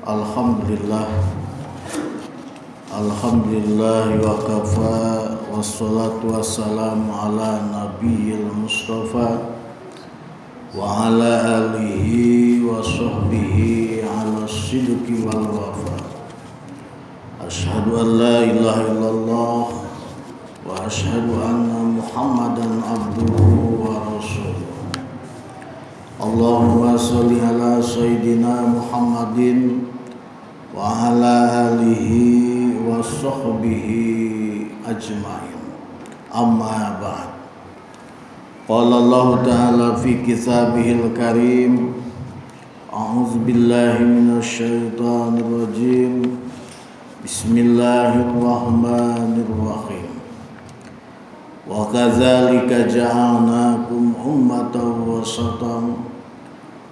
Alhamdulillah Alhamdulillah wa kafa wassalatu wassalamu ala nabiyil mustafa wa ala alihi wa sahbihi ala sidqi wal wafa. Asyhadu an la ilaha illallah wa asyhadu anna Muhammadan abduhu wa rasuluh. Allahumma sholli ala sayyidina Muhammadin wa ala alihi wa sahbihi ajma'in. Amma ba'd. Qala Allah ta'ala fi kitabihil karim, a'udzu billahi minasy syaithanir rajim. Bismillahirrahmanirrahim. Wa kadzalika ja'alnakum ummatan wasatan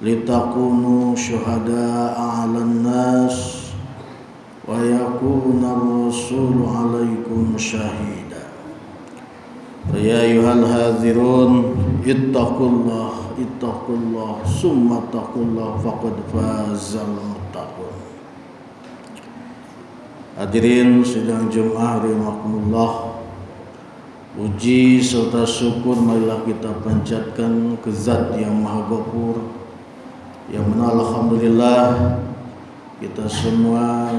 litakunu syuhada'a 'alan nas wa yakuna ar-rasulu 'alaikum syahida. Ya ayyuhal hadzirun ittaqullah summa taqullah faqad fazal muttaqun. Hadirin sidang Jumat rahimakumullah, puji serta syukur marilah kita panjatkan ke Zat yang Maha Ghafur, yang mana alhamdulillah kita semua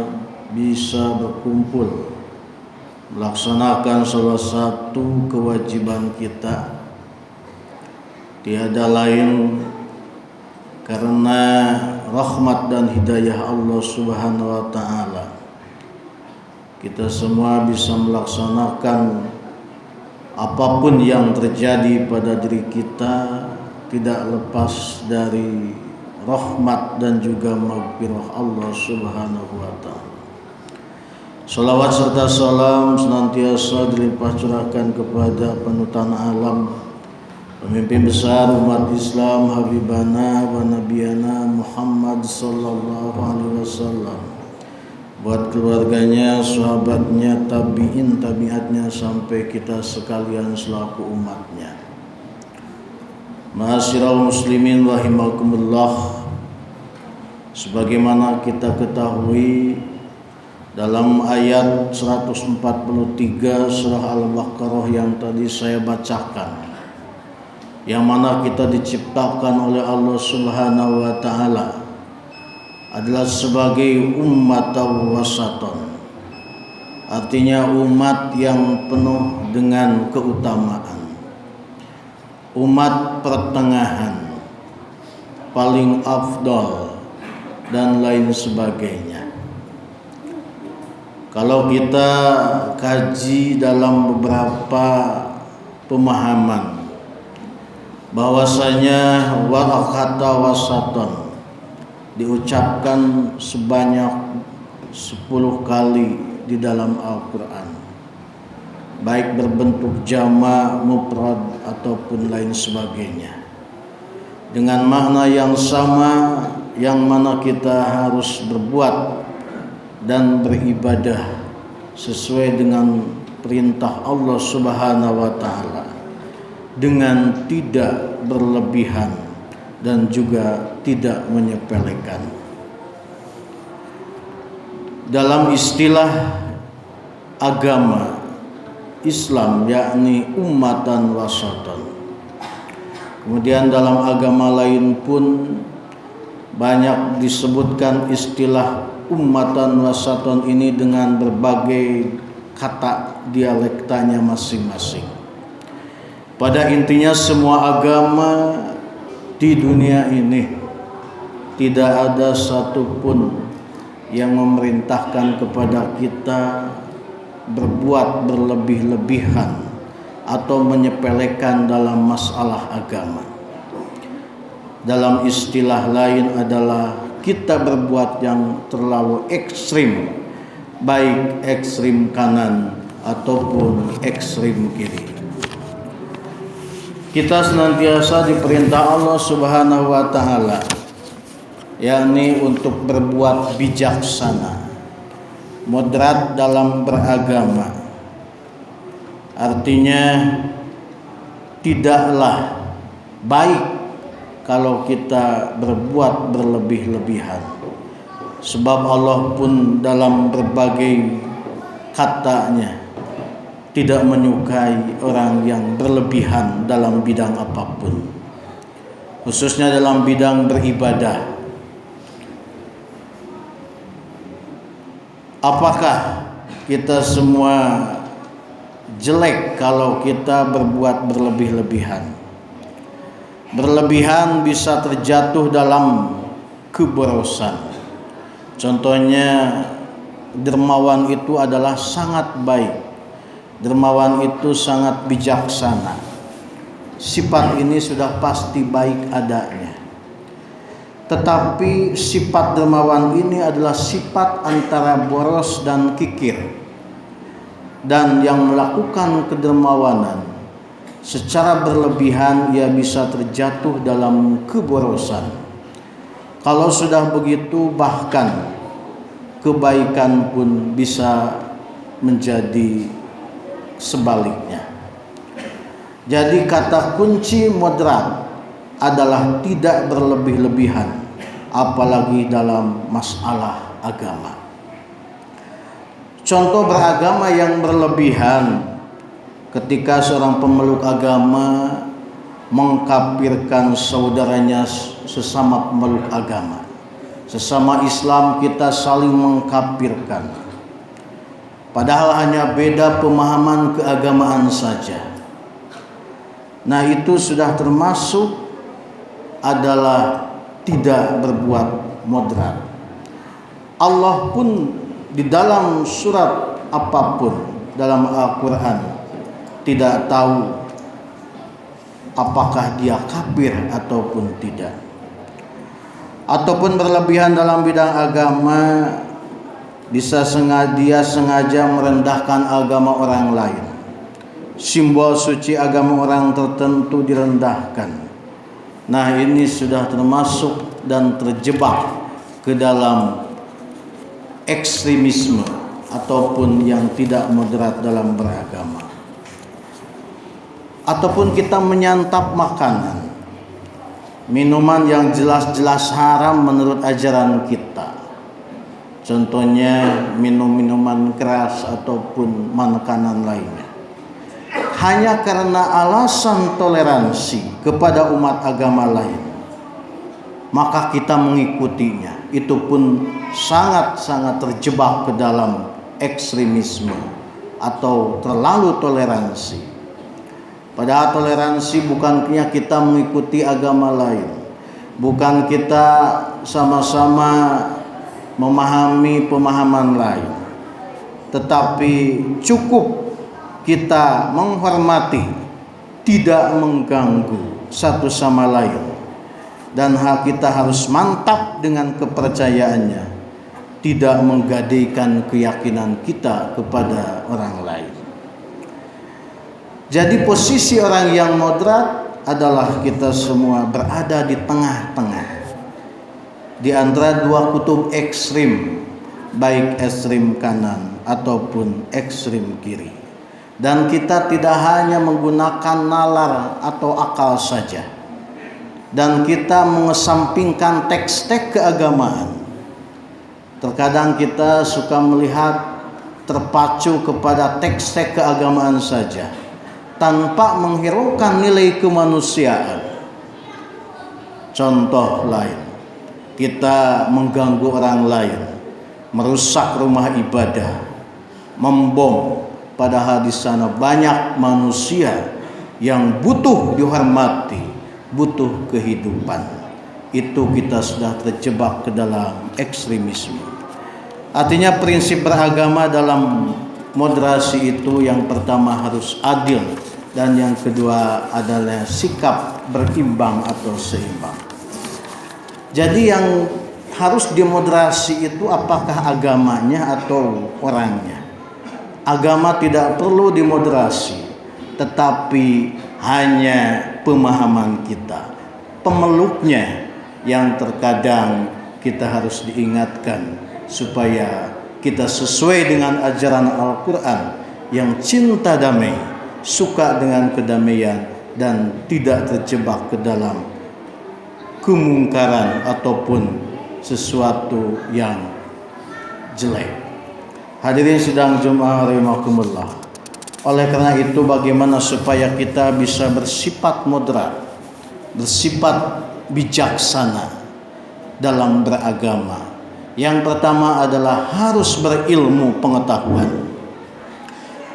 bisa berkumpul melaksanakan salah satu kewajiban kita, tiada lain karena rahmat dan hidayah Allah Subhanahu wa taala. Kita semua bisa melaksanakan apapun yang terjadi pada diri kita tidak lepas dari rahmat dan juga maghfirah Allah Subhanahu wa taala. Salawat serta salam senantiasa dilimpah curahkan kepada panutan alam, pemimpin besar umat Islam, habibana wa nabiyana Muhammad sallallahu alaihi wasallam, buat keluarganya, sahabatnya, tabi'in, tabi'atnya, sampai kita sekalian selaku umatnya. Ma'asyiral muslimin rahimakumullah, sebagaimana kita ketahui dalam ayat 143 surah Al-Baqarah yang tadi saya bacakan, yang mana kita diciptakan oleh Allah Subhanahu wa taala adalah sebagai ummatan wasatan, artinya umat yang penuh dengan keutamaan, umat pertengahan, paling afdal dan lain sebagainya. Kalau kita kaji dalam beberapa pemahaman bahwasanya kata wasatan diucapkan sebanyak 10 kali di dalam Al-Quran, baik berbentuk jamak, mufrad ataupun lain sebagainya, dengan makna yang sama, yang mana kita harus berbuat dan beribadah sesuai dengan perintah Allah Subhanahu wa taala, dengan tidak berlebihan dan juga tidak menyepelekan. Dalam istilah agama Islam yakni ummatan wasatan. Kemudian dalam agama lain pun banyak disebutkan istilah ummatan wasatan ini dengan berbagai kata dialektanya masing-masing. Pada intinya semua agama di dunia ini tidak ada satupun yang memerintahkan kepada kita berbuat berlebih-lebihan atau menyepelekan dalam masalah agama. Dalam istilah lain adalah kita berbuat yang terlalu ekstrim, baik ekstrim kanan ataupun ekstrim kiri. Kita senantiasa diperintah Allah Subhanahu wa taala, yakni untuk berbuat bijaksana, moderat dalam beragama. Artinya tidaklah baik kalau kita berbuat berlebih-lebihan, Sebab Allah pun dalam berbagai katanya tidak menyukai orang yang berlebihan dalam bidang apapun, khususnya dalam bidang beribadah. Apakah kita semua jelek kalau kita berbuat berlebih-lebihan? Berlebihan bisa terjatuh dalam keborosan. Contohnya, dermawan itu adalah sangat baik. Dermawan itu sangat bijaksana. Sifat ini sudah pasti baik adanya. Tetapi sifat dermawan ini adalah sifat antara boros dan kikir. Dan yang melakukan kedermawanan secara berlebihan, ia bisa terjatuh dalam keborosan. Kalau sudah begitu, bahkan kebaikan pun bisa menjadi sebaliknya. Jadi kata kunci moderat adalah tidak berlebih-lebihan, apalagi dalam masalah agama. Contoh beragama yang berlebihan ketika seorang pemeluk agama mengkafirkan saudaranya sesama pemeluk agama. Sesama Islam kita saling mengkafirkan, padahal hanya beda pemahaman keagamaan saja. Nah, itu sudah termasuk adalah tidak berbuat moderat. Allah pun di dalam surat apapun dalam Al-Quran tidak tahu apakah dia kafir ataupun tidak. Ataupun berlebihan dalam bidang agama, bisa dia sengaja merendahkan agama orang lain. Simbol suci agama orang tertentu direndahkan. Nah, ini sudah termasuk dan terjebak ke dalam ekstremisme ataupun yang tidak moderat dalam beragama. Ataupun kita menyantap makanan, minuman yang jelas-jelas haram menurut ajaran kita. Contohnya minum minuman keras ataupun makanan lainnya. Hanya karena alasan toleransi kepada umat agama lain, maka kita mengikutinya. Itu pun sangat-sangat terjebak ke dalam ekstremisme atau terlalu toleransi. Padahal toleransi bukannya kita mengikuti agama lain, bukan kita sama-sama memahami pemahaman lain, tetapi cukup kita menghormati, tidak mengganggu satu sama lain, dan kita harus mantap dengan kepercayaannya, tidak menggadaikan keyakinan kita kepada orang lain. Jadi posisi orang yang moderat adalah kita semua berada di tengah-tengah, di antara dua kutub ekstrim, baik ekstrim kanan ataupun ekstrim kiri. Dan kita tidak hanya menggunakan nalar atau akal saja, dan kita mengesampingkan teks-teks keagamaan. Terkadang kita suka melihat terpacu kepada teks-teks keagamaan saja, tanpa menghiraukan nilai kemanusiaan. Contoh lain, kita mengganggu orang lain, merusak rumah ibadah, membom, padahal di sana banyak manusia yang butuh dihormati, butuh kehidupan. Itu kita sudah terjebak ke dalam ekstremisme. Artinya prinsip beragama dalam moderasi itu yang pertama harus adil, dan yang kedua adalah sikap berimbang atau seimbang. Jadi yang harus dimoderasi itu apakah agamanya atau orangnya? Agama tidak perlu dimoderasi, tetapi hanya pemahaman kita, pemeluknya yang terkadang kita harus diingatkan supaya kita sesuai dengan ajaran Al-Quran yang cinta damai, suka dengan kedamaian, dan tidak terjebak ke dalam kemungkaran ataupun sesuatu yang jelek. Hadirin sidang Jumat rahimakumullah. Oleh karena itu, bagaimana supaya kita bisa bersifat moderat, bersifat bijaksana dalam beragama? Yang pertama adalah harus berilmu pengetahuan.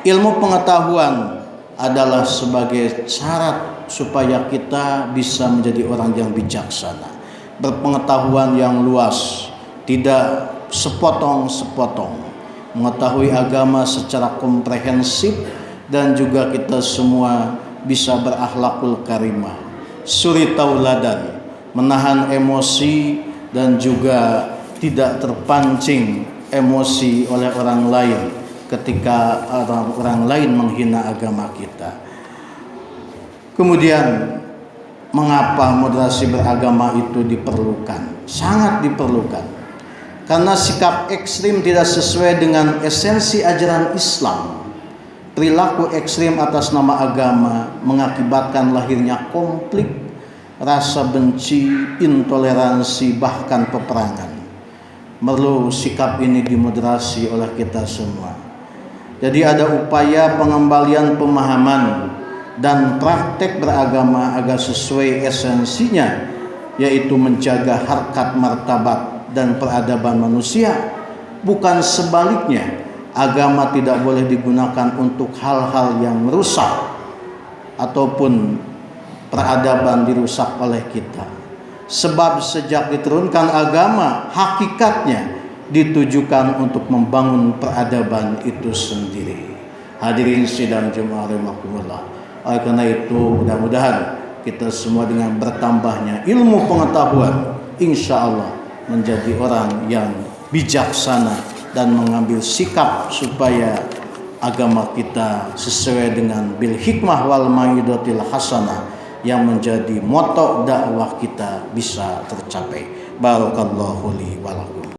Ilmu pengetahuan adalah sebagai syarat supaya kita bisa menjadi orang yang bijaksana, berpengetahuan yang luas, tidak sepotong-sepotong, mengetahui agama secara komprehensif, dan juga kita semua bisa berakhlakul karimah, suri tauladan, menahan emosi dan juga tidak terpancing emosi oleh orang lain ketika orang lain menghina agama kita. Kemudian, mengapa moderasi beragama itu diperlukan? Sangat diperlukan. Karena sikap ekstrim tidak sesuai dengan esensi ajaran Islam. Perilaku ekstrim atas nama agama mengakibatkan lahirnya konflik, rasa benci, intoleransi, bahkan peperangan. Perlu sikap ini dimoderasi oleh kita semua. Jadi ada upaya pengembalian pemahaman dan praktek beragama agar sesuai esensinya, yaitu menjaga harkat martabat dan peradaban manusia. Bukan sebaliknya, agama tidak boleh digunakan untuk hal-hal yang merusak ataupun peradaban dirusak oleh kita. Sebab sejak diturunkan agama, hakikatnya ditujukan untuk membangun peradaban itu sendiri. Hadirin sidang Jumat rahimakumullah. Oleh karena itu, mudah-mudahan kita semua dengan bertambahnya ilmu pengetahuan, insya Allah menjadi orang yang bijaksana dan mengambil sikap supaya agama kita sesuai dengan bil hikmah wal mau'izatil hasanah yang menjadi moto dakwah kita bisa tercapai. Barakallahu li wa lakum.